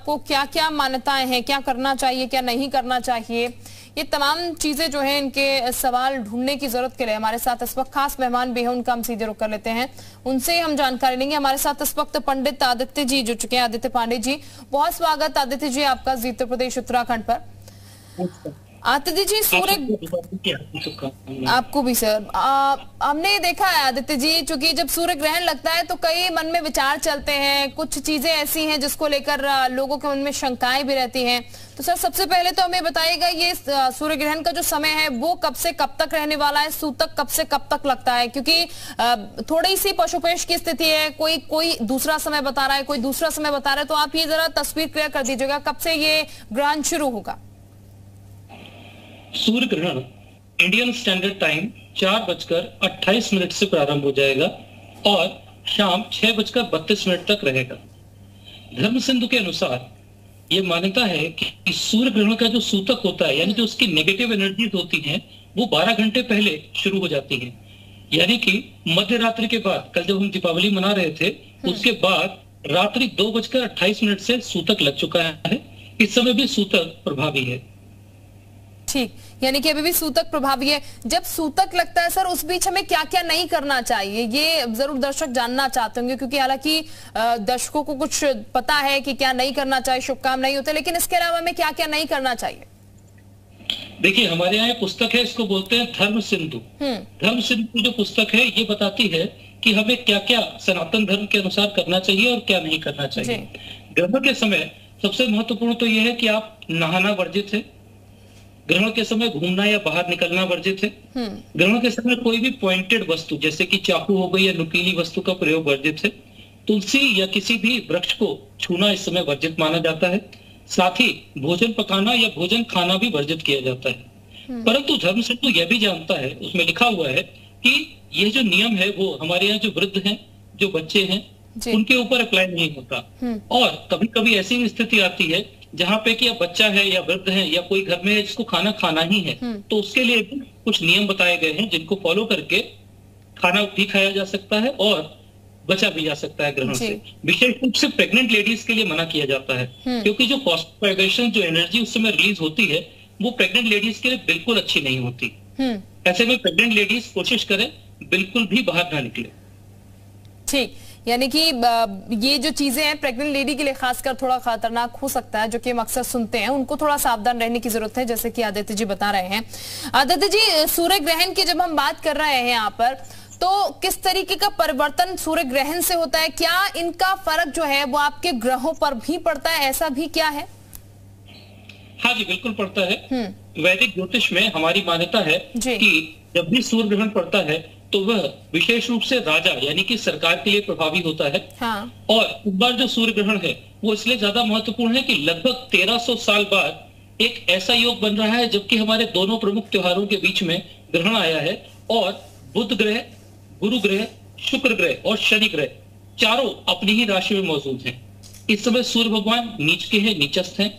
आपको क्या क्या मान्यताएं हैं, क्या करना चाहिए, क्या नहीं करना चाहिए, ये तमाम चीजें जो है इनके सवाल ढूंढने की जरूरत के लिए हमारे साथ इस वक्त खास मेहमान भी हैं, उनका हम सीधे रुख कर लेते हैं, उनसे हम जानकारी लेंगे। हमारे साथ इस वक्त पंडित आदित्य जी जुड़ चुके हैं। आदित्य पांडे जी, बहुत स्वागत आदित्य जी आपका जी उत्तर प्रदेश उत्तराखंड पर। आदित्य जी, सूर्य आपको भी सर, हमने देखा है आदित्य जी, चूंकि जब सूर्य ग्रहण लगता है तो कई मन में विचार चलते हैं, कुछ चीजें ऐसी हैं जिसको लेकर लोगों के मन में शंकाएं भी रहती हैं। तो सर सबसे पहले तो हमें बताइएगा, ये सूर्य ग्रहण का जो समय है वो कब से कब तक रहने वाला है, सूतक कब से कब तक लगता है? क्योंकि थोड़ी सी पशुपेश की स्थिति है, कोई दूसरा समय बता रहा है, कोई दूसरा समय बता रहा है, तो आप ये जरा तस्वीर क्लियर कर दीजिएगा, कब से ये ग्रहण शुरू होगा? सूर्य ग्रहण इंडियन स्टैंडर्ड टाइम 4:28 से प्रारंभ हो जाएगा और शाम 6:32 तक रहेगा। धर्म सिंधु के अनुसार यह मान्यता है कि सूर्य ग्रहण का जो सूतक होता है, यानी जो उसकी नेगेटिव एनर्जीज होती हैं, वो 12 घंटे पहले शुरू हो जाती हैं। यानी कि मध्य रात्रि के बाद, कल जब हम दीपावली मना रहे थे, उसके बाद रात्रि 2:28 से सूतक लग चुका है। इस समय भी सूतक प्रभावी है। ठीक, यानी कि अभी भी सूतक प्रभावी है। जब सूतक लगता है सर, उस बीच हमें क्या क्या नहीं करना चाहिए, ये जरूर दर्शक जानना चाहते होंगे, क्योंकि हालांकि दर्शकों को कुछ पता है कि क्या नहीं करना चाहिए, शुभ काम नहीं होते, लेकिन इसके अलावा हमें क्या क्या नहीं करना चाहिए? देखिए, हमारे यहाँ पुस्तक है, इसको बोलते हैं धर्म सिंधु। धर्म सिंधु जो पुस्तक है ये बताती है कि हमें क्या क्या सनातन धर्म के अनुसार करना चाहिए और क्या नहीं करना चाहिए। ग्रहण के समय सबसे महत्वपूर्ण तो यह है कि आप नहाना वर्जित है, ग्रहण के समय घूमना या बाहर निकलना वर्जित है, ग्रहण के समय कोई भी पॉइंटेड वस्तु जैसे कि चाकू हो गई या नुकीली वस्तु का प्रयोग वर्जित है, तुलसी या किसी भी वृक्ष को छूना इस समय वर्जित माना जाता है, साथ ही भोजन पकाना या भोजन खाना भी वर्जित किया जाता है। परंतु धर्म सिंधु यह भी जानता है, उसमें लिखा हुआ है कि यह जो नियम है वो हमारे यहाँ जो वृद्ध हैं, जो बच्चे हैं, उनके ऊपर अप्लाई नहीं होता। और कभी कभी ऐसी स्थिति आती है जहाँ पे कि बच्चा है या वृद्ध है या कोई घर में है जिसको खाना खाना ही है, तो उसके लिए भी कुछ नियम बताए गए हैं जिनको फॉलो करके खाना भी खाया जा सकता है और बचा भी जा सकता है ग्रहण से। विशेष रूप से प्रेग्नेंट लेडीज के लिए मना किया जाता है, क्योंकि जो पॉस्टवाइब्रेशन जो एनर्जी उस समय रिलीज होती है वो प्रेग्नेंट लेडीज के लिए बिल्कुल अच्छी नहीं होती। ऐसे में प्रेग्नेंट लेडीज कोशिश करें बिल्कुल भी बाहर ना निकले। ठीक, यानी कि ये जो चीजें हैं प्रेग्नेंट लेडी के लिए खासकर थोड़ा खतरनाक हो सकता है, जो कि हम अक्सर सुनते हैं, उनको थोड़ा सावधान रहने की जरूरत है, जैसे कि आदित्य जी बता रहे हैं। आदित्य जी, सूर्य ग्रहण की जब हम बात कर रहे हैं यहाँ पर, तो किस तरीके का परिवर्तन सूर्य ग्रहण से होता है? क्या इनका फर्क जो है वो आपके ग्रहों पर भी पड़ता है, ऐसा भी क्या है? हाँ जी, बिल्कुल पड़ता है। वैदिक ज्योतिष में हमारी मान्यता है कि जब भी सूर्य ग्रहण पड़ता है तो वह विशेष रूप से राजा यानी कि सरकार के लिए प्रभावी होता है। और इस बार जो सूर्य ग्रहण है वो इसलिए ज्यादा महत्वपूर्ण है कि लगभग 1300 साल बाद एक ऐसा योग बन रहा है जबकि हमारे दोनों प्रमुख त्योहारों के बीच में ग्रहण आया है और बुध ग्रह, गुरु ग्रह, शुक्र ग्रह और शनि ग्रह चारों अपनी ही राशि में मौजूद हैं। इस समय सूर्य भगवान नीच के हैं, नीचस्थ हैं,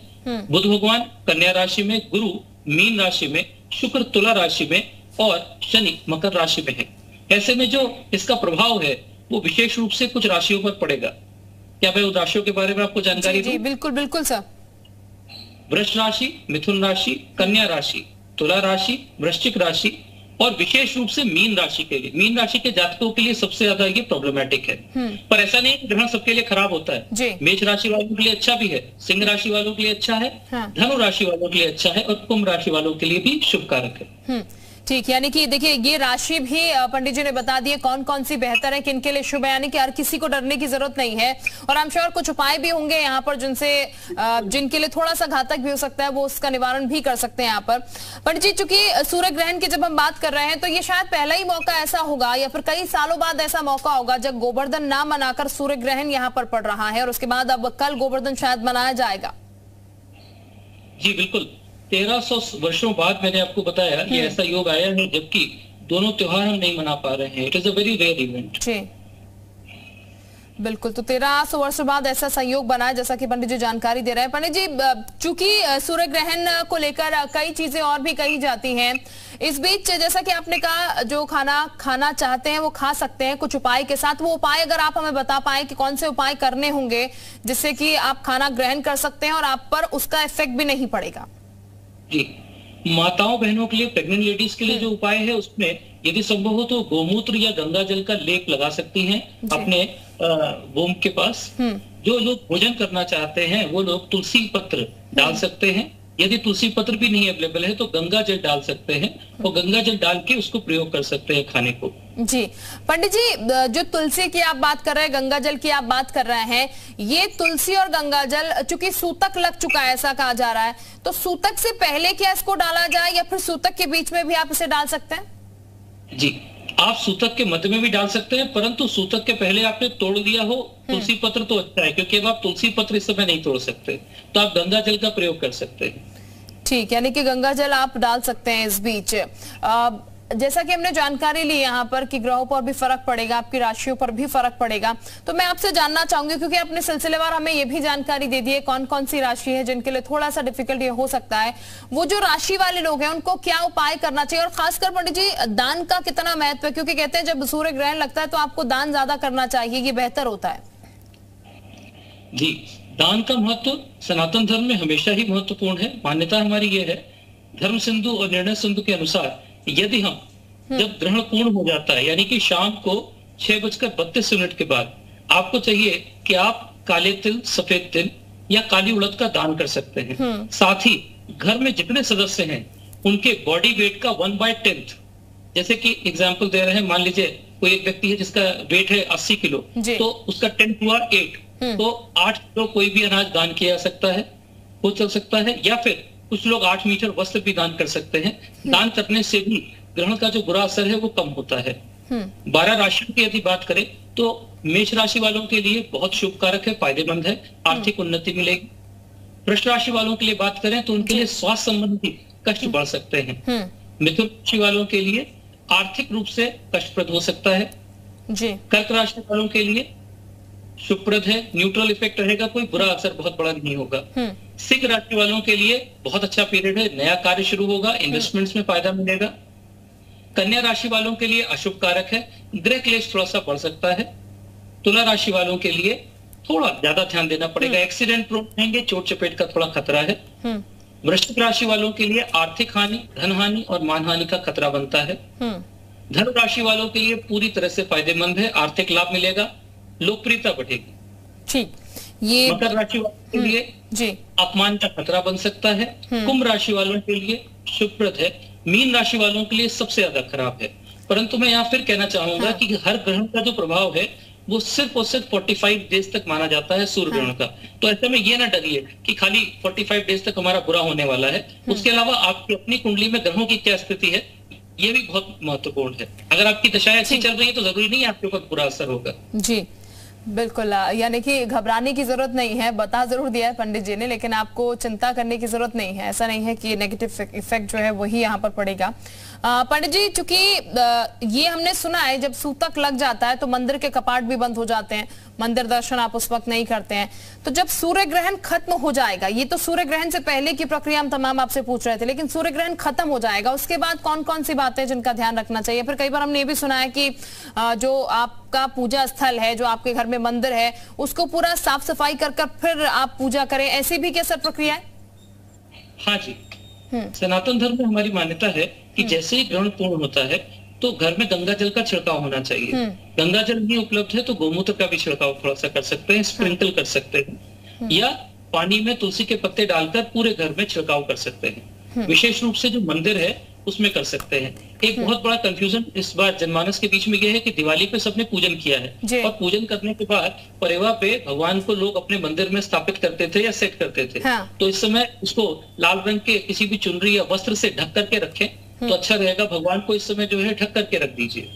बुध भगवान कन्या राशि में, गुरु मीन राशि में, शुक्र तुला राशि में और शनि मकर राशि में है। ऐसे में जो इसका प्रभाव है वो विशेष रूप से कुछ राशियों पर पड़ेगा। क्या मैं उन राशियों के बारे में आपको जानकारी दूं? बिल्कुल बिल्कुल सर। वृष राशि, मिथुन राशि, कन्या राशि, तुला राशि, वृश्चिक राशि और विशेष रूप से मीन राशि के लिए, मीन राशि के जातकों के लिए सबसे ज्यादा ये प्रॉब्लमेटिक है। पर ऐसा नहीं है ग्रहण सबके लिए खराब होता है। मेष राशि वालों के लिए अच्छा भी है, सिंह राशि वालों के लिए अच्छा है, धनु राशि वालों के लिए अच्छा है और कुंभ राशि वालों के लिए भी शुभ कारक है। ठीक, यानी कि देखिए ये राशि भी पंडित जी ने बता दी है कौन कौन सी बेहतर है, किन के लिए शुभ है, यानी कि हर किसी को डरने की जरूरत नहीं है। और आई एम श्योर कुछ उपाय भी होंगे यहाँ पर जिनके लिए थोड़ा सा घातक भी हो सकता है, वो उसका निवारण भी कर सकते हैं यहाँ पर। पंडित जी, चूंकि सूर्य ग्रहण की जब हम बात कर रहे हैं तो ये शायद पहला ही मौका ऐसा होगा या फिर कई सालों बाद ऐसा मौका होगा जब गोवर्धन ना मनाकर सूर्य ग्रहण यहाँ पर पड़ रहा है और उसके बाद अब कल गोवर्धन शायद मनाया जाएगा। जी बिल्कुल, 1300 वर्षों बाद मैंने आपको बताया ये ऐसा योग आया है जबकि दोनों त्योहार हम नहीं मना पा रहे हैं। It is a very rare event. बिल्कुल, तो 1300 वर्ष बाद ऐसा संयोग बना है, जैसा कि पंडित जी जानकारी दे रहे हैं। पंडित जी, चूंकि सूर्य ग्रहण को लेकर कई चीजें और भी कही जाती हैं, इस बीच जैसा कि आपने कहा जो खाना खाना चाहते हैं वो खा सकते हैं कुछ उपाय के साथ। वो उपाय अगर आप हमें बता पाए कि कौन से उपाय करने होंगे जिससे कि आप खाना ग्रहण कर सकते हैं और आप पर उसका इफेक्ट भी नहीं पड़ेगा। जी, माताओं बहनों के लिए, प्रेग्नेंट लेडीज के लिए जो उपाय है उसमें यदि संभव हो तो गोमूत्र या गंगा जल का लेप लगा सकती हैं अपने वोम के पास। जो लोग भोजन करना चाहते हैं वो लोग तुलसी पत्र डाल सकते हैं। यदि तुलसी पत्र भी नहीं अवेलेबल है तो गंगा जल डाल सकते हैं और गंगा जल डाल के उसको प्रयोग कर सकते हैं खाने को। जी पंडित जी, जो तुलसी की आप बात कर रहे हैं, गंगा जल की आप बात कर रहे हैं, ये तुलसी और गंगा जल चूंकि सूतक लग चुका है ऐसा कहा जा रहा है, तो सूतक से पहले क्या इसको डाला जाए या फिर सूतक के बीच में भी आप इसे डाल सकते हैं? जी, आप सूतक के मध्य में भी डाल सकते हैं, परंतु सूतक के पहले आपने तोड़ दिया हो तुलसी पत्र तो अच्छा है, क्योंकि अब आप तुलसी पत्र इस समय नहीं तोड़ सकते, तो आप गंगा जल का प्रयोग कर सकते हैं। ठीक, यानी कि गंगा जल आप डाल सकते हैं इस बीच। जैसा कि हमने जानकारी ली यहाँ पर कि ग्रहों पर भी फर्क पड़ेगा, आपकी राशियों पर भी फर्क पड़ेगा, तो मैं आपसे जानना चाहूंगी, क्योंकि आपने सिलसिलेवार हमें ये भी जानकारी दे दी है कौन कौन सी राशि है जिनके लिए थोड़ा सा डिफिकल्ट ये हो सकता है, वो जो राशि वाले लोग हैं उनको क्या उपाय करना चाहिए, और खासकर पंडित जी दान का कितना महत्व है, क्योंकि कहते हैं जब सूर्य ग्रहण लगता है तो आपको दान ज्यादा करना चाहिए, ये बेहतर होता है। जी, दान का महत्व सनातन धर्म में हमेशा ही महत्वपूर्ण है। मान्यता हमारी ये है, धर्म सिंधु और निर्णय सिंधु के अनुसार यदि हम जब ग्रहण पूर्ण हो जाता है यानी कि शाम को 6:32 के बाद आपको चाहिए कि आप काले तिल, सफेद तिल या काली उड़द का दान कर सकते हैं। साथ ही घर में जितने सदस्य हैं उनके बॉडी वेट का 1/10, जैसे कि एग्जाम्पल दे रहे हैं, मान लीजिए कोई एक व्यक्ति है जिसका वेट है 80 किलो, तो उसका 10 हुआ 8, तो 8 किलो कोई भी अनाज दान किया जा सकता है, वो चल सकता है। या फिर कुछ लोग 8 मीटर वस्त्र भी दान कर सकते हैं। दान करने से भी ग्रहण का जो बुरा असर है वो कम होता है। 12 राशियों की यदि बात करें तो मेष राशि वालों के लिए बहुत शुभ कारक है, फायदेमंद है, आर्थिक उन्नति मिलेगी। वृष राशि वालों के लिए बात करें तो उनके लिए स्वास्थ्य संबंधी कष्ट बढ़ सकते हैं। मिथुन राशि वालों के लिए आर्थिक रूप से कष्टप्रद हो सकता है। कर्क राशि वालों के लिए शुभप्रद है, न्यूट्रल इफेक्ट रहेगा, कोई बुरा असर बहुत बड़ा नहीं होगा। सिंह राशि वालों के लिए बहुत अच्छा पीरियड है, नया कार्य शुरू होगा, इन्वेस्टमेंट्स में फायदा मिलेगा। कन्या राशि वालों के लिए अशुभ कारक है, गृह क्लेश थोड़ा सा बढ़ सकता है। तुला राशि वालों के लिए थोड़ा ज्यादा ध्यान देना पड़ेगा, एक्सीडेंट प्रोन रहेंगे, चोट चपेट का थोड़ा खतरा है। वृश्चिक राशि वालों के लिए आर्थिक हानि, धन हानि और मान हानि का खतरा बनता है। धनु राशि वालों के लिए पूरी तरह से फायदेमंद है, आर्थिक लाभ मिलेगा, लोकप्रियता बढ़ेगी। ठीक, ये मकर राशि वालों के लिए अपमान का खतरा बन सकता है। कुंभ राशि वालों के लिए शुभप्रद है, मीन राशि वालों के लिए सबसे ज्यादा खराब है। परंतु मैं यहाँ फिर कहना चाहूंगा कि हर ग्रहण का जो प्रभाव है वो सिर्फ और सिर्फ 45 डेज तक माना जाता है सूर्य ग्रहण का। तो ऐसे में ये ना डरिए कि खाली 45 डेज तक हमारा बुरा होने वाला है। उसके अलावा आपकी अपनी कुंडली में ग्रहों की क्या स्थिति है ये भी बहुत महत्वपूर्ण है। अगर आपकी दशाएं अच्छी चल रही है तो जरूरी नहीं आपके ऊपर बुरा असर होगा। जी बिल्कुल, यानी कि घबराने की जरूरत नहीं है, बता जरूर दिया है पंडित जी ने, लेकिन आपको चिंता करने की जरूरत नहीं है। ऐसा नहीं है कि नेगेटिव इफेक्ट जो है वही यहाँ पर पड़ेगा। पंडित जी, चूंकि ये हमने सुना है जब सूतक लग जाता है तो मंदिर के कपाट भी बंद हो जाते हैं, मंदिर दर्शन आप उस वक्त नहीं करते हैं। तो जब सूर्य ग्रहण खत्म हो जाएगा, ये तो सूर्य ग्रहण से पहले की प्रक्रिया हम तमाम आपसे पूछ रहे थे, लेकिन सूर्य ग्रहण खत्म हो जाएगा उसके बाद कौन कौन सी बातें जिनका ध्यान रखना चाहिए? फिर कई बार हमने ये भी सुना है कि जो आपका पूजा स्थल है, जो आपके घर में मंदिर है, उसको पूरा साफ सफाई कर फिर आप पूजा करें, ऐसी भी क्या सर प्रक्रिया है? हाँ जी, सनातन धर्म में हमारी मान्यता है कि जैसे ही ग्रहण पूर्ण होता है तो घर में गंगा जल का छिड़काव होना चाहिए। गंगा जल नहीं उपलब्ध है तो गोमूत्र का भी छिड़काव थोड़ा सा कर सकते हैं, स्प्रिंकल कर सकते हैं, या पानी में तुलसी के पत्ते डालकर पूरे घर में छिड़काव कर सकते हैं। विशेष रूप से जो मंदिर है उसमें कर सकते हैं। एक बहुत बड़ा कंफ्यूजन इस बार जनमानस के बीच में यह है कि दिवाली पे सबने पूजन किया है और पूजन करने के बाद परेवा पे भगवान को लोग अपने मंदिर में स्थापित करते थे या सेट करते थे। तो इस समय उसको लाल रंग के किसी भी चुनरी या वस्त्र से ढक करके रखें तो अच्छा रहेगा। भगवान को इस समय जो है ढक करके रख दीजिए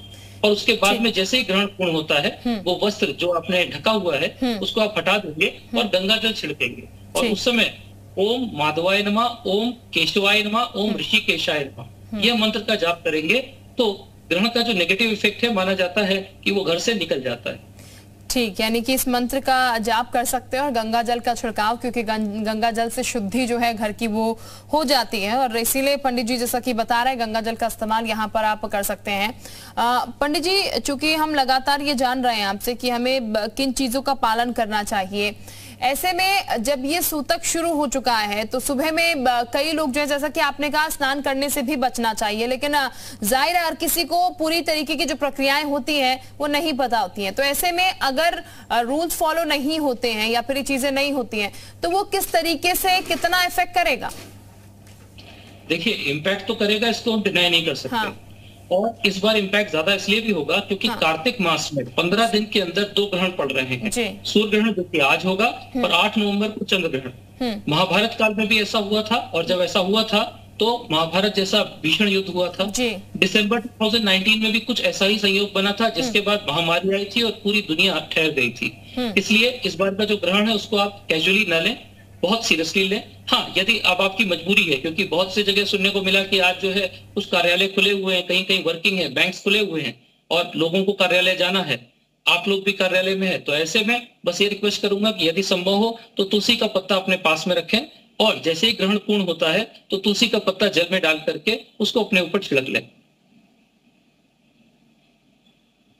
और उसके बाद में जैसे ही ग्रहण पूर्ण होता है वो वस्त्र जो आपने ढका हुआ है उसको आप हटा देंगे और गंगा जल छिड़केंगे और उस समय ओम माधवाय नमः, ओम केशवाय नमः, ओम ऋषिकेशाय नमः यह मंत्र का जाप करेंगे तो ग्रहण का जो नेगेटिव इफेक्ट है माना जाता है कि वो घर से निकल जाता है। ठीक, यानी कि इस मंत्र का जाप कर सकते हैं और गंगा जल का छिड़काव, क्योंकि गंगा जल से शुद्धि जो है घर की वो हो जाती है, और इसीलिए पंडित जी जैसा कि बता रहे हैं गंगा जल का इस्तेमाल यहाँ पर आप कर सकते हैं। पंडित जी, चूंकि हम लगातार ये जान रहे हैं आपसे कि हमें किन चीजों का पालन करना चाहिए, ऐसे में जब ये सूतक शुरू हो चुका है तो सुबह में कई लोग जो है, जैसा कि आपने कहा, स्नान करने से भी बचना चाहिए, लेकिन जाहिर है हर किसी को पूरी तरीके की जो प्रक्रियाएं होती हैं वो नहीं पता होती हैं। तो ऐसे में अगर रूल्स फॉलो नहीं होते हैं या फिर ये चीजें नहीं होती हैं तो वो किस तरीके से कितना इफेक्ट करेगा? देखिए, इम्पैक्ट तो करेगा, इसको हम डिनाई नहीं कर सकते। हाँ। और इस बार इम्पैक्ट ज्यादा इसलिए भी होगा क्योंकि हाँ। कार्तिक मास में 15 दिन के अंदर 2 ग्रहण पड़ रहे हैं। सूर्य ग्रहण जो कि आज होगा और 8 नवंबर को चंद्र ग्रहण। महाभारत काल में भी ऐसा हुआ था, और जब ऐसा हुआ था तो महाभारत जैसा भीषण युद्ध हुआ था। दिसंबर 2019 में भी कुछ ऐसा ही संयोग बना था, जिसके बाद महामारी आई थी और पूरी दुनिया ठहर गई थी। इसलिए इस बार का जो ग्रहण है उसको आप कैजुअली न लें, बहुत सीरियसली लें। हाँ, यदि अब आपकी मजबूरी है, क्योंकि बहुत सी जगह सुनने को मिला कि आज जो है कुछ कार्यालय खुले हुए हैं, कहीं कहीं वर्किंग है, बैंक्स खुले हुए हैं और लोगों को कार्यालय जाना है, आप लोग भी कार्यालय में है, तो ऐसे में बस ये रिक्वेस्ट करूंगा कि यदि संभव हो तो तुलसी का पत्ता अपने पास में रखें, और जैसे ही ग्रहण पूर्ण होता है तो तुलसी का पत्ता जल में डाल करके उसको अपने ऊपर छिड़क लें।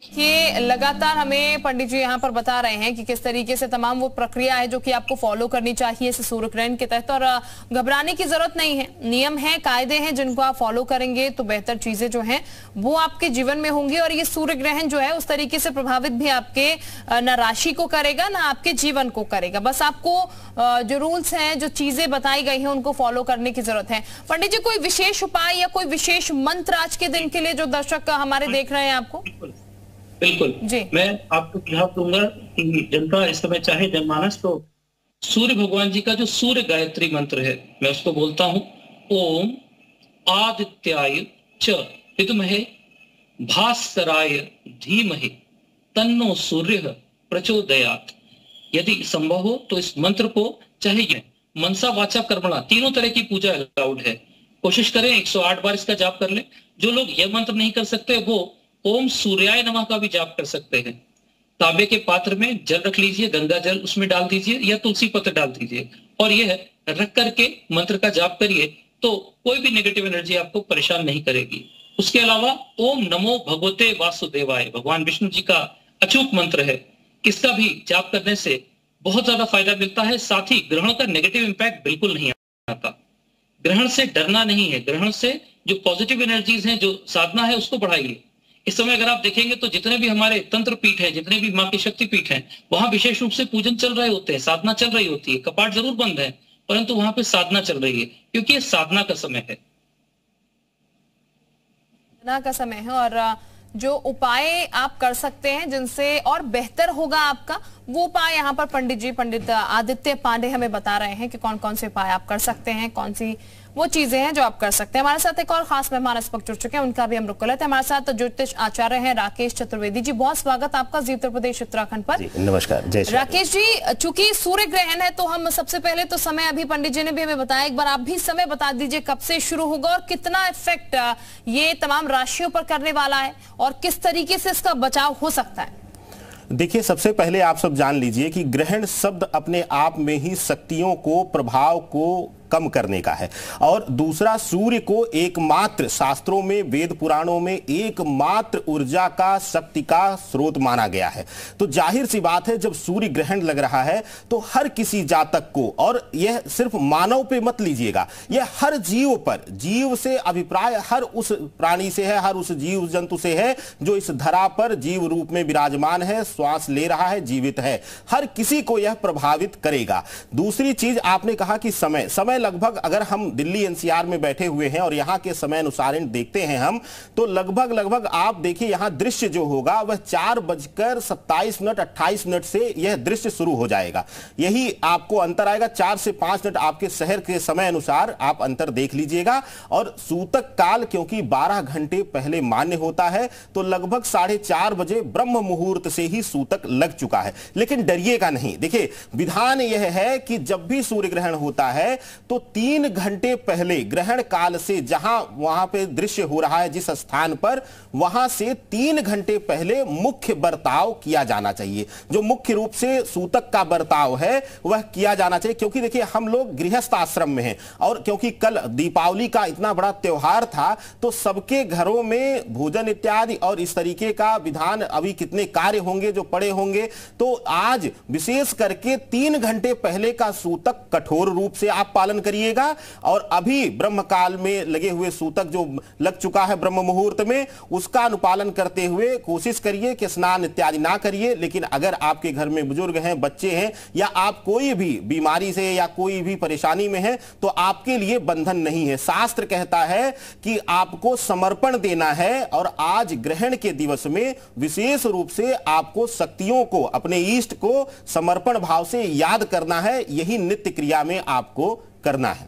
ये लगातार हमें पंडित जी यहाँ पर बता रहे हैं कि किस तरीके से तमाम वो प्रक्रिया है जो कि आपको फॉलो करनी चाहिए इस सूर्य ग्रहण के तहत, और घबराने की जरूरत नहीं है। नियम है, कायदे हैं, जिनको आप फॉलो करेंगे तो बेहतर चीजें जो हैं वो आपके जीवन में होंगी। और ये सूर्य ग्रहण जो है उस तरीके से प्रभावित भी आपके न राशि को करेगा न आपके जीवन को करेगा। बस आपको जो रूल्स हैं, जो चीजें बताई गई हैं, उनको फॉलो करने की जरूरत है। पंडित जी, कोई विशेष उपाय या कोई विशेष मंत्र आज के दिन के लिए जो दर्शक हमारे देख रहे हैं आपको? बिल्कुल जी, मैं आपको सुझाव दूंगा कि जनता इस समय चाहे जनमानस तो सूर्य भगवान जी का जो सूर्य गायत्री मंत्र है, मैं उसको बोलता हूं। ओम आदित्याय च विद्महे भास्कराय धीमहि तन्नो सूर्य प्रचोदयात्। यदि संभव हो तो इस मंत्र को चाहे मनसा वाचा कर्मणा, तीनों तरह की पूजा अलाउड है, कोशिश करें 108 बार इसका जाप कर लें। जो लोग यह मंत्र नहीं कर सकते वो ओम सूर्याय नमः का भी जाप कर सकते हैं। तांबे के पात्र में जल रख लीजिए, गंगा जल उसमें डाल दीजिए या तुलसी पत्र डाल दीजिए, और यह रख करके मंत्र का जाप करिए तो कोई भी नेगेटिव एनर्जी आपको परेशान नहीं करेगी। उसके अलावा ओम नमो भगवते वासुदेवाय, भगवान विष्णु जी का अचूक मंत्र है, इसका भी जाप करने से बहुत ज्यादा फायदा मिलता है। साथ ही ग्रहण का नेगेटिव इंपैक्ट बिल्कुल नहीं आता। ग्रहण से डरना नहीं है, ग्रहण से जो पॉजिटिव एनर्जीज हैं, जो साधना है, उसको बढ़ाइए। इस समय अगर आप देखेंगे तो जितने भी हमारे तंत्र पीठ हैं, जितने भी माँ की शक्ति पीठ हैं, वहां विशेष रूप से पूजन चल रहे होते हैं, साधना चल रही होती है। कपाट जरूर बंद है परंतु वहां पे साधना चल रही है, क्योंकि ये साधना का समय है, साधना का समय है। और जो उपाय आप कर सकते हैं जिनसे और बेहतर होगा आपका, वो उपाय यहाँ पर पंडित आदित्य पांडे हमें बता रहे हैं कि कौन कौन से उपाय आप कर सकते हैं, कौन सी वो चीजें हैं जो आप कर सकते हैं। हमारे साथ एक और खास मेहमान इस वक्त जुड़ चुके हैं, उनका भी हम रुक कर लेते हैं। हमारे साथ ज्योतिष आचार्य हैं राकेश चतुर्वेदी जी। बहुत स्वागत आपका जी उत्तर प्रदेश उत्तराखंड पर। नमस्कार। जय श्री राकेश जी, चूंकि सूर्य ग्रहण है तो हम सबसे पहले तो समय, अभी पंडित जी ने भी हमें बताया, एक बार आप भी समय बता दीजिए कब से शुरू होगा और कितना इफेक्ट ये तमाम राशियों पर करने वाला है और किस तरीके से इसका बचाव हो सकता है। देखिए, सबसे पहले आप सब जान लीजिए कि ग्रहण शब्द अपने आप में ही शक्तियों को, प्रभाव को कम करने का है, और दूसरा सूर्य को एकमात्र शास्त्रों में, वेद पुराणों में एकमात्र ऊर्जा का, शक्ति का स्रोत माना गया है। तो जाहिर सी बात है, जब सूर्य ग्रहण लग रहा है तो हर किसी जातक को, और यह सिर्फ मानव पे मत लीजिएगा, यह हर जीव पर, जीव से अभिप्राय हर उस प्राणी से है, हर उस जीव जंतु से है जो इस धरा पर जीव रूप में विराजमान है, श्वास ले रहा है, जीवित है, हर किसी को यह प्रभावित करेगा। दूसरी चीज आपने कहा कि समय लगभग, अगर हम दिल्ली एनसीआर में बैठे हुए हैं और यहां के समय अनुसार देखते हैं हम, तो लगभग आप देखिए यहां दृश्य जो होगा वह 4:27:28 से यह दृश्य शुरू हो जाएगा। यही आपको अंतर आएगा, 4 से 5 मिनट आपके शहर के समय अनुसार आप अंतर देख लीजिएगा। और सूतक काल क्योंकि 12 घंटे पहले मान्य होता है, तो लगभग 4:30 बजे ब्रह्म मुहूर्त से ही सूतक लग चुका है। लेकिन डरिएगा नहीं। देखिए, विधान यह है कि जब भी सूर्य ग्रहण होता है तो 3 घंटे पहले ग्रहण काल से जहां वहां पे दृश्य हो रहा है जिस स्थान पर, वहां से 3 घंटे पहले मुख्य बर्ताव किया जाना चाहिए। जो मुख्य रूप से सूतक का बर्ताव है वह किया जाना चाहिए, क्योंकि देखिए हम लोग गृहस्थ आश्रम में हैं और क्योंकि कल दीपावली का इतना बड़ा त्योहार था तो सबके घरों में भोजन इत्यादि और इस तरीके का विधान, अभी कितने कार्य होंगे जो पड़े होंगे, तो आज विशेष करके 3 घंटे पहले का सूतक कठोर रूप से आप पालन करिएगा। और अभी ब्रह्म काल में लगे हुए सूतक जो लग चुका है ब्रह्म मुहूर्त में, उसका अनुपालन करते हुए कोशिश करिए कि स्नान इत्यादि ना करिए। लेकिन अगर आपके घर में बुजुर्ग हैं, बच्चे हैं या आप कोई भी बीमारी से या कोई भी परेशानी में है तो आपके लिए बंधन नहीं है। शास्त्र कहता है कि आपको समर्पण देना है और आज ग्रहण के दिवस में विशेष रूप से आपको शक्तियों को, अपने इष्ट को समर्पण भाव से याद करना है। यही नित्य क्रिया में आपको करना है।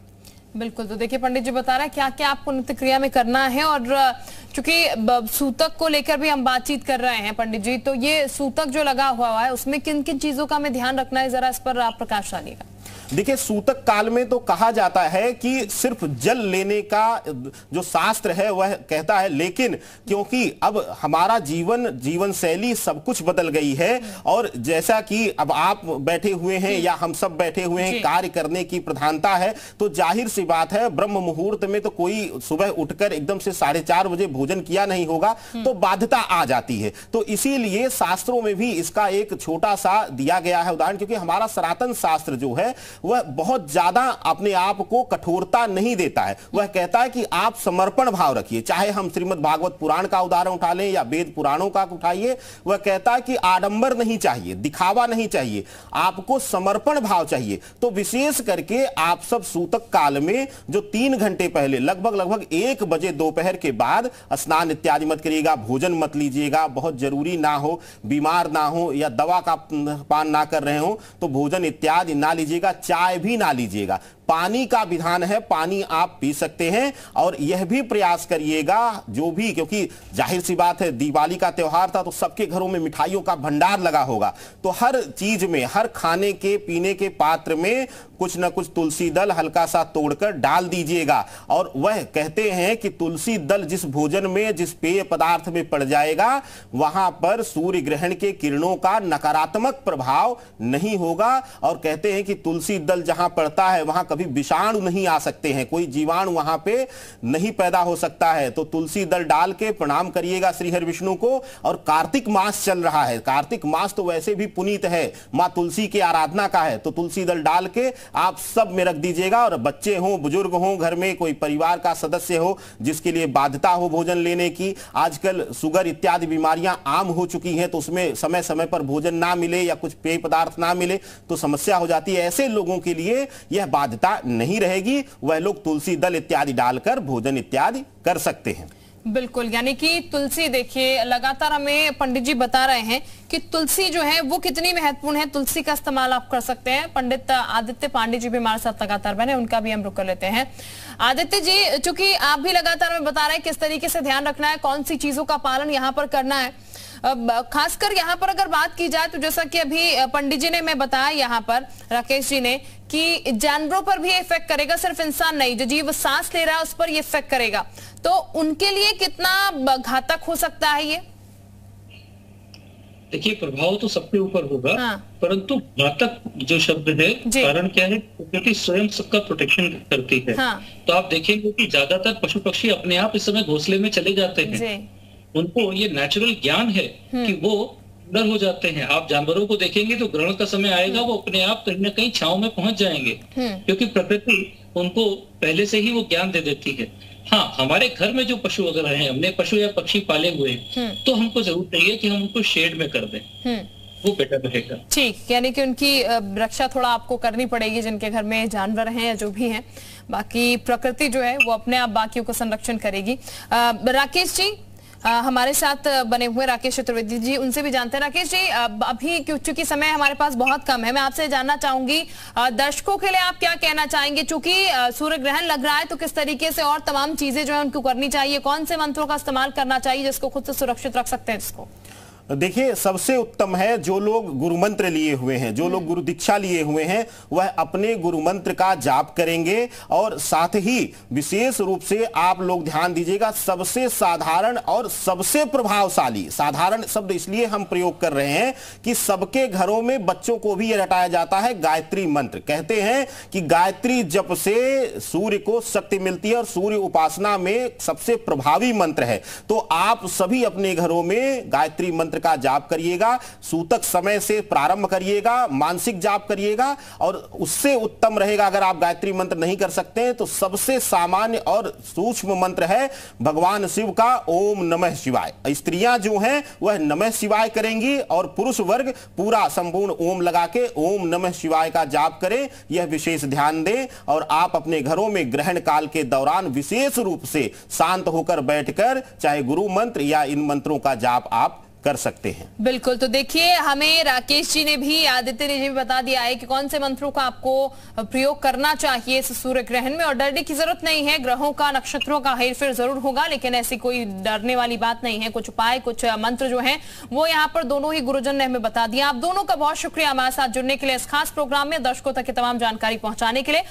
बिल्कुल, तो देखिए पंडित जी बता रहे हैं क्या क्या आपको नित्य क्रिया में करना है। और चूंकि सूतक को लेकर भी हम बातचीत कर रहे हैं पंडित जी, तो ये सूतक जो लगा हुआ है उसमें किन किन चीजों का हमें ध्यान रखना है, जरा इस पर आप प्रकाश डालिएगा। देखिए सूतक काल में तो कहा जाता है कि सिर्फ जल लेने का जो शास्त्र है वह कहता है, लेकिन क्योंकि अब हमारा जीवन शैली सब कुछ बदल गई है और जैसा कि अब आप बैठे हुए हैं या हम सब बैठे हुए हैं, कार्य करने की प्रधानता है, तो जाहिर सी बात है ब्रह्म मुहूर्त में तो कोई सुबह उठकर एकदम से 4:30 बजे भोजन किया नहीं होगा, तो बाध्यता आ जाती है। तो इसीलिए शास्त्रों में भी इसका एक छोटा सा दिया गया है उदाहरण, क्योंकि हमारा सनातन शास्त्र जो है वह बहुत ज्यादा अपने आप को कठोरता नहीं देता है। वह कहता है कि आप समर्पण भाव रखिए, चाहे हम श्रीमद् भागवत पुराण का उदाहरण उठा लें या वेद पुराणों का उठाइए। वह कहता है कि आडंबर नहीं चाहिए, दिखावा नहीं चाहिए, आपको समर्पण भाव चाहिए। तो विशेष करके आप सब सूतक काल में जो 3 घंटे पहले लगभग 1 बजे दोपहर के बाद स्नान इत्यादि मत करिएगा, भोजन मत लीजिएगा, बहुत जरूरी ना हो, बीमार ना हो या दवा का पान ना कर रहे हो तो भोजन इत्यादि ना लीजिएगा, चाय भी ना लीजिएगा। पानी का विधान है, पानी आप पी सकते हैं। और यह भी प्रयास करिएगा जो भी, क्योंकि जाहिर सी बात है दिवाली का त्योहार था तो सबके घरों में मिठाइयों का भंडार लगा होगा, तो हर चीज में, हर खाने के पीने के पात्र में कुछ ना कुछ तुलसी दल हल्का सा तोड़कर डाल दीजिएगा। और वह कहते हैं कि तुलसी दल जिस भोजन में, जिस पेय पदार्थ में पड़ जाएगा वहां पर सूर्य ग्रहण के किरणों का नकारात्मक प्रभाव नहीं होगा। और कहते हैं कि तुलसी दल जहां पड़ता है वहां कभी विषाणु नहीं आ सकते हैं, कोई जीवाणु वहां पे नहीं पैदा हो सकता है। तो तुलसी दल डाल के प्रणाम करिएगा श्री हरि विष्णु को। और कार्तिक मास चल रहा है, कार्तिक मास तो वैसे भी पुनीत है, मां तुलसी की आराधना का है, तो तुलसी दल डाल के आप सब में रख दीजिएगा। और बच्चे हो, बुजुर्ग हो, घर में कोई परिवार का सदस्य हो जिसके लिए बाध्यता हो भोजन लेने की, आजकल शुगर इत्यादि बीमारियां आम हो चुकी हैं, तो उसमें समय समय पर भोजन ना मिले या कुछ पेय पदार्थ ना मिले तो समस्या हो जाती है। ऐसे लोगों के लिए यह बाध्यता नहीं रहेगी, वह लोग तुलसी दल इत्यादि डालकर भोजन इत्यादि कर सकते हैं। बिल्कुल, यानी कि तुलसी, देखिए लगातार हमें पंडित जी बता रहे हैं कि तुलसी जो है वो कितनी महत्वपूर्ण है। तुलसी का इस्तेमाल आप कर सकते हैं। पंडित आदित्य पांडे जी भी हमारे साथ लगातार बने, उनका भी हम रुक कर लेते हैं। आदित्य जी, चूंकि आप भी लगातार हमें बता रहे हैं किस तरीके से ध्यान रखना है, कौन सी चीजों का पालन यहाँ पर करना है, खासकर यहाँ पर अगर बात की जाए तो जैसा कि अभी पंडित जी ने मैं बताया यहाँ पर, राकेश जी ने, कि जानवरों पर भी इफेक्ट करेगा, सिर्फ इंसान नहीं, जो जीव सांस ले रहा है उस पर ये इफेक्ट करेगा, तो उनके लिए कितना घातक हो सकता है ये? देखिए प्रभाव तो सबके ऊपर होगा, परंतु घातक जो शब्द है, कारण क्या है, प्रकृति स्वयं सबका प्रोटेक्शन करती है। तो आप देखेंगे कि ज्यादातर पशु पक्षी अपने आप इस समय घोंसले में चले जाते हैं, उनको ये नेचुरल ज्ञान है कि वो अंदर हो जाते हैं। आप जानवरों को देखेंगे तो ग्रहण का समय आएगा वो अपने आप कहीं ना कहीं छांव में पहुंच जाएंगे, क्योंकि प्रकृति उनको पहले से ही वो ज्ञान दे देती है। हाँ, हमारे घर में जो पशु वगैरह हैं, हमने पशु या पक्षी पाले हुए हैं, तो हमको जरूर चाहिए कि हम उनको शेड में कर दें, वो बेटर रहेगा। ठीक, यानी कि उनकी रक्षा थोड़ा आपको करनी पड़ेगी, जिनके घर में जानवर हैं या जो भी हैं। बाकी प्रकृति जो है वो अपने आप बाकियों को संरक्षण करेगी। राकेश जी हमारे साथ बने हुए, राकेश चतुर्वेदी जी, उनसे भी जानते हैं। राकेश जी, अभी चूंकि समय हमारे पास बहुत कम है, मैं आपसे जानना चाहूंगी दर्शकों के लिए आप क्या कहना चाहेंगे, चूंकि सूर्य ग्रहण लग रहा है, तो किस तरीके से और तमाम चीजें जो है उनको करनी चाहिए, कौन से मंत्रों का इस्तेमाल करना चाहिए जिसको खुद से सुरक्षित रख सकते हैं इसको? देखिए, सबसे उत्तम है जो लोग गुरु मंत्र लिए हुए हैं, जो लोग गुरु दीक्षा लिए हुए हैं, वह अपने गुरु मंत्र का जाप करेंगे। और साथ ही विशेष रूप से आप लोग ध्यान दीजिएगा, सबसे साधारण और सबसे प्रभावशाली, साधारण शब्द इसलिए हम प्रयोग कर रहे हैं कि सबके घरों में बच्चों को भी यह रटाया जाता है, गायत्री मंत्र। कहते हैं कि गायत्री जप से सूर्य को शक्ति मिलती है और सूर्य उपासना में सबसे प्रभावी मंत्र है। तो आप सभी अपने घरों में गायत्री मंत्र का जाप करिएगा, सूतक समय से प्रारंभ करिएगा, मानसिक जाप करिएगा। और उससे उत्तम रहेगा, अगर आप गायत्री मंत्र नहीं कर सकते हैं तो सबसे सामान्य और सूक्ष्म मंत्र है भगवान शिव का ओम नमः शिवाय। स्त्रियां जो हैं वह नमः शिवाय करेंगी और पुरुष वर्ग पूरा संपूर्ण ओम लगा के ओम नमः शिवाय का जाप करें, यह विशेष ध्यान दें। और आप अपने घरों में ग्रहण काल के दौरान विशेष रूप से शांत होकर बैठकर चाहे गुरु मंत्र या इन मंत्रों का जाप आप कर सकते हैं। बिल्कुल। तो देखिए, हमें राकेश जी ने भी, आदित्य ने भी बता दिया है कि कौन से मंत्रों का आपको प्रयोग करना चाहिए इस सूर्य ग्रहण में। और डरने की जरूरत नहीं है, ग्रहों का, नक्षत्रों का हेरफेर जरूर होगा, लेकिन ऐसी कोई डरने वाली बात नहीं है। कुछ उपाय, कुछ मंत्र जो हैं वो यहाँ पर दोनों ही गुरुजन ने हमें बता दिया। आप दोनों का बहुत शुक्रिया हमारे साथ जुड़ने के लिए, इस खास प्रोग्राम में दर्शकों तक तमाम जानकारी पहुंचाने के लिए।